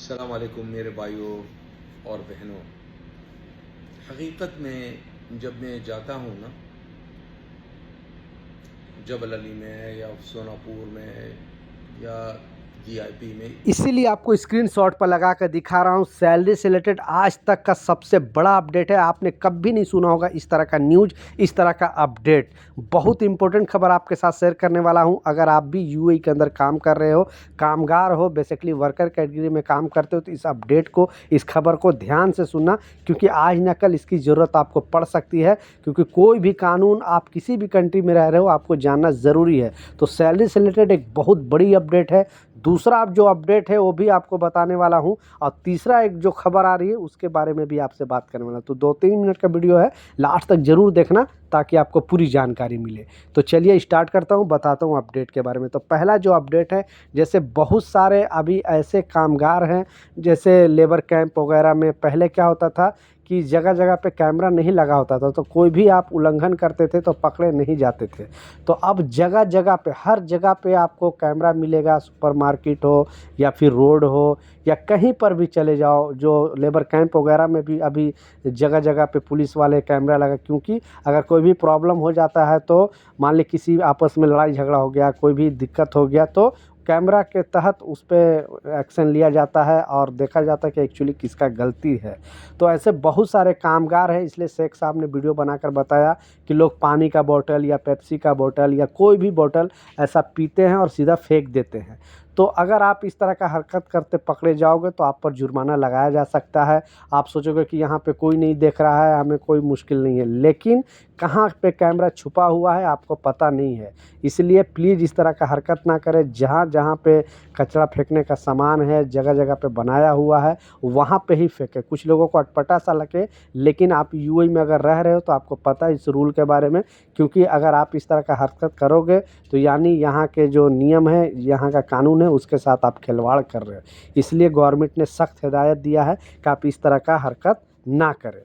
अस्सलाम वालेकुम मेरे भाइयों और बहनों। हकीकत में जब मैं जाता हूँ ना, जबल अली में या सोनापुर में या वीआईपी में, इसीलिए आपको स्क्रीनशॉट पर लगा कर दिखा रहा हूँ। सैलरी से रिलेटेड आज तक का सबसे बड़ा अपडेट है। आपने कभी नहीं सुना होगा इस तरह का न्यूज़, इस तरह का अपडेट। बहुत इंपॉर्टेंट खबर आपके साथ शेयर करने वाला हूँ। अगर आप भी यूएई के अंदर काम कर रहे हो, कामगार हो, बेसिकली वर्कर कैटेगरी में काम करते हो, तो इस अपडेट को, इस खबर को ध्यान से सुनना, क्योंकि आज न कल इसकी ज़रूरत आपको पड़ सकती है। क्योंकि कोई भी कानून आप किसी भी कंट्री में रह रहे हो, आपको जानना ज़रूरी है। तो सैलरी से रिलेटेड एक बहुत बड़ी अपडेट है। दूसरा जो अपडेट है वो भी आपको बताने वाला हूं, और तीसरा एक जो खबर आ रही है उसके बारे में भी आपसे बात करने वाला। तो 2-3 मिनट का वीडियो है, लास्ट तक ज़रूर देखना ताकि आपको पूरी जानकारी मिले। तो चलिए स्टार्ट करता हूं, बताता हूं अपडेट के बारे में। तो पहला जो अपडेट है, जैसे बहुत सारे अभी ऐसे कामगार हैं, जैसे लेबर कैंप वगैरह में पहले क्या होता था कि जगह जगह पे कैमरा नहीं लगा होता था, तो कोई भी आप उल्लंघन करते थे तो पकड़े नहीं जाते थे। तो अब जगह जगह पे, हर जगह पे आपको कैमरा मिलेगा। सुपरमार्केट हो या फिर रोड हो या कहीं पर भी चले जाओ, जो लेबर कैंप वगैरह में भी अभी जगह जगह पे पुलिस वाले कैमरा लगा। क्योंकि अगर कोई भी प्रॉब्लम हो जाता है, तो मान ली किसी आपस में लड़ाई झगड़ा हो गया, कोई भी दिक्कत हो गया, तो कैमरा के तहत उस पर एक्शन लिया जाता है और देखा जाता है कि एक्चुअली किसका गलती है। तो ऐसे बहुत सारे कामगार हैं, इसलिए शेख साहब ने वीडियो बनाकर बताया कि लोग पानी का बोतल या पेप्सी का बोतल या कोई भी बोतल ऐसा पीते हैं और सीधा फेंक देते हैं। तो अगर आप इस तरह का हरकत करते पकड़े जाओगे तो आप पर जुर्माना लगाया जा सकता है। आप सोचोगे कि यहाँ पे कोई नहीं देख रहा है, हमें कोई मुश्किल नहीं है, लेकिन कहाँ पे कैमरा छुपा हुआ है आपको पता नहीं है। इसलिए प्लीज़ इस तरह का हरकत ना करें। जहाँ जहाँ पे कचरा फेंकने का सामान है, जगह जगह पे बनाया हुआ है, वहाँ पे ही फेंकें। कुछ लोगों को अटपटा सा लगे, लेकिन आप यूएई में अगर रह रहे हो तो आपको पता है इस रूल के बारे में। क्योंकि अगर आप इस तरह का हरकत करोगे तो यानी यहाँ के जो नियम है, यहाँ का कानून है, उसके साथ आप खिलवाड़ कर रहे हो। इसलिए गवर्नमेंट ने सख्त हिदायत दिया है कि आप इस तरह का हरकत ना करें।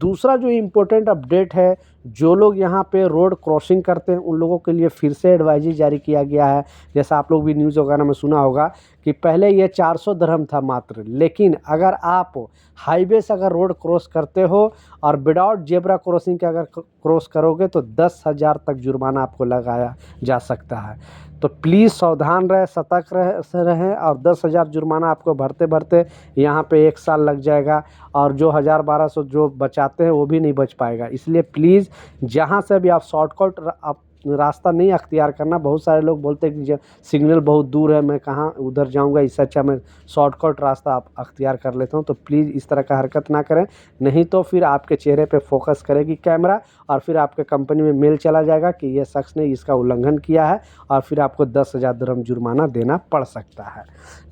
दूसरा जो इम्पोर्टेंट अपडेट है, जो लोग यहाँ पे रोड क्रॉसिंग करते हैं उन लोगों के लिए फिर से एडवाइजरी जारी किया गया है। जैसा आप लोग भी न्यूज़ वगैरह में सुना होगा कि पहले ये 400 दिरहम था मात्र, लेकिन अगर आप हाईवे से अगर रोड क्रॉस करते हो और विदाउट जेब्रा क्रॉसिंग के अगर क्रॉस करोगे तो 10,000 तक जुर्माना आपको लगाया जा सकता है। तो प्लीज़ सावधान रहें, सतर्क रहें, और 10,000 जुर्माना आपको भरते भरते यहाँ पे 1 साल लग जाएगा, और जो 1,000-1,200 जो बचाते हैं वो भी नहीं बच पाएगा। इसलिए प्लीज़ जहाँ से भी आप शॉर्टकट रास्ता नहीं अख्तियार करना। बहुत सारे लोग बोलते हैं कि सिग्नल बहुत दूर है, मैं कहाँ उधर जाऊँगा, इससे अच्छा मैं शॉर्टकट रास्ता आप अख्तियार कर लेता हूँ। तो प्लीज़ इस तरह का हरकत ना करें, नहीं तो फिर आपके चेहरे पे फोकस करेगी कैमरा, और फिर आपके कंपनी में मेल चला जाएगा कि ये शख्स ने इसका उल्लंघन किया है, और फिर आपको 10,000 दिरहम जुर्माना देना पड़ सकता है।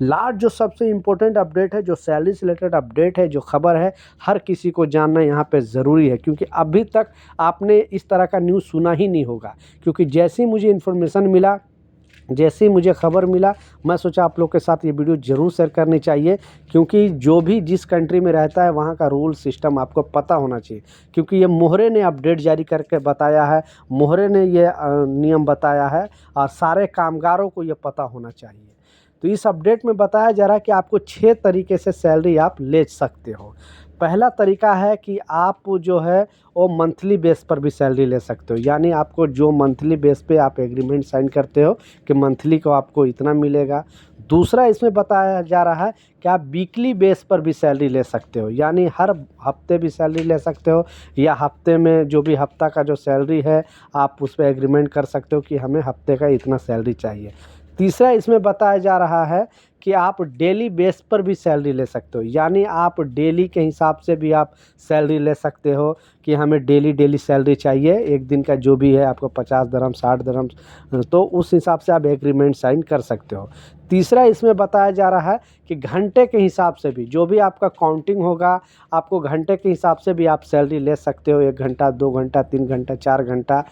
लास्ट जो सबसे इम्पोर्टेंट अपडेट है, जो सैलरी से रिलेटेड अपडेट है, जो खबर है, हर किसी को जानना यहाँ पे ज़रूरी है। क्योंकि अभी तक आपने इस तरह का न्यूज़ सुना ही नहीं होगा। क्योंकि जैसे ही मुझे इन्फॉर्मेशन मिला, जैसे ही मुझे खबर मिला, मैं सोचा आप लोग के साथ ये वीडियो ज़रूर शेयर करनी चाहिए। क्योंकि जो भी जिस कंट्री में रहता है वहाँ का रूल सिस्टम आपको पता होना चाहिए। क्योंकि ये मोहरे ने अपडेट जारी करके बताया है, मोहरे ने ये नियम बताया है, और सारे कामगारों को ये पता होना चाहिए। तो इस अपडेट में बताया जा रहा है कि आपको 6 तरीके से सैलरी आप ले सकते हो। पहला तरीका है कि आप जो है वो मंथली बेस पर भी सैलरी ले सकते हो। यानी आपको जो मंथली बेस पे आप एग्रीमेंट साइन करते हो कि मंथली को आपको इतना मिलेगा। दूसरा इसमें बताया जा रहा है कि आप वीकली बेस पर भी सैलरी ले सकते हो, यानी हर हफ्ते भी सैलरी ले सकते हो, या हफ्ते में जो भी हफ्ता का जो सैलरी है आप उस पर एग्रीमेंट कर सकते हो कि हमें हफ्ते का इतना सैलरी चाहिए। तीसरा इसमें बताया जा रहा है कि आप डेली बेस पर भी सैलरी ले सकते हो, यानी आप डेली के हिसाब से भी आप सैलरी ले सकते हो कि हमें डेली सैलरी चाहिए। एक दिन का जो भी है आपको 50 दिरहम 60 दिरहम, तो उस हिसाब से आप एग्रीमेंट साइन कर सकते हो। तीसरा इसमें बताया जा रहा है कि घंटे के हिसाब से भी, जो भी आपका काउंटिंग होगा, आपको घंटे के हिसाब से भी आप सैलरी ले सकते हो। 1 घंटा, 2 घंटा, 3 घंटा, 4 घंटा।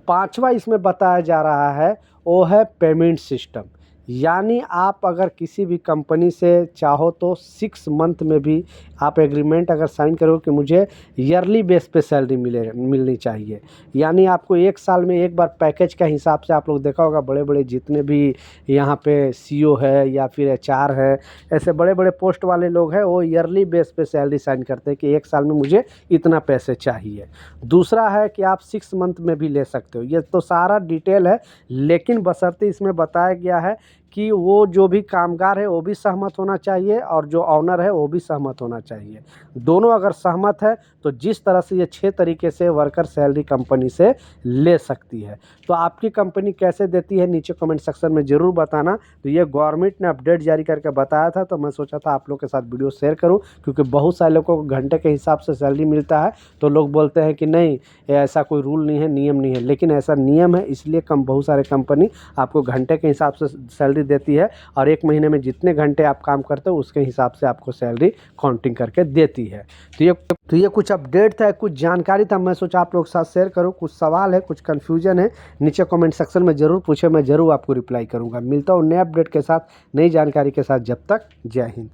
पाँचवा इसमें बताया जा रहा है वो है पेमेंट सिस्टम। यानी आप अगर किसी भी कंपनी से चाहो तो 6 मंथ में भी आप एग्रीमेंट अगर साइन करो कि मुझे ईयरली बेस पे सैलरी मिलनी चाहिए, यानी आपको 1 साल में एक बार पैकेज का हिसाब से, आप लोग देखा होगा बड़े बड़े जितने भी यहाँ पे CEO है या फिर HR है, ऐसे बड़े बड़े पोस्ट वाले लोग हैं, वो ईयरली बेस पे सैलरी साइन करते हैं कि 1 साल में मुझे इतना पैसे चाहिए। दूसरा है कि आप 6 मंथ में भी ले सकते हो। ये तो सारा डिटेल है, लेकिन बशर्ते इसमें बताया गया है कि वो जो भी कामगार है वो भी सहमत होना चाहिए और जो ऑनर है वो भी सहमत होना चाहिए। दोनों अगर सहमत है तो जिस तरह से ये 6 तरीके से वर्कर सैलरी कंपनी से ले सकती है। तो आपकी कंपनी कैसे देती है नीचे कमेंट सेक्शन में ज़रूर बताना। तो ये गवर्नमेंट ने अपडेट जारी करके बताया था, तो मैं सोचा था आप लोग के साथ वीडियो शेयर करूं, क्योंकि बहुत सारे लोगों को घंटे के हिसाब से सैलरी मिलता है, तो लोग बोलते हैं कि नहीं ऐसा कोई रूल नहीं है, नियम नहीं है, लेकिन ऐसा नियम है, इसलिए बहुत सारे कंपनी आपको घंटे के हिसाब से सैलरी देती है और 1 महीने में जितने घंटे आप काम करते हो उसके हिसाब से आपको सैलरी काउंटिंग करके देती है। तो ये कुछ अपडेट था, कुछ जानकारी था, मैं सोचा आप लोग के साथ शेयर करूं। कुछ सवाल है, कुछ कन्फ्यूजन है, नीचे कमेंट सेक्शन में ज़रूर पूछे, मैं ज़रूर आपको रिप्लाई करूंगा। मिलता हूं नए अपडेट के साथ, नई जानकारी के साथ। जब तक जय हिंद।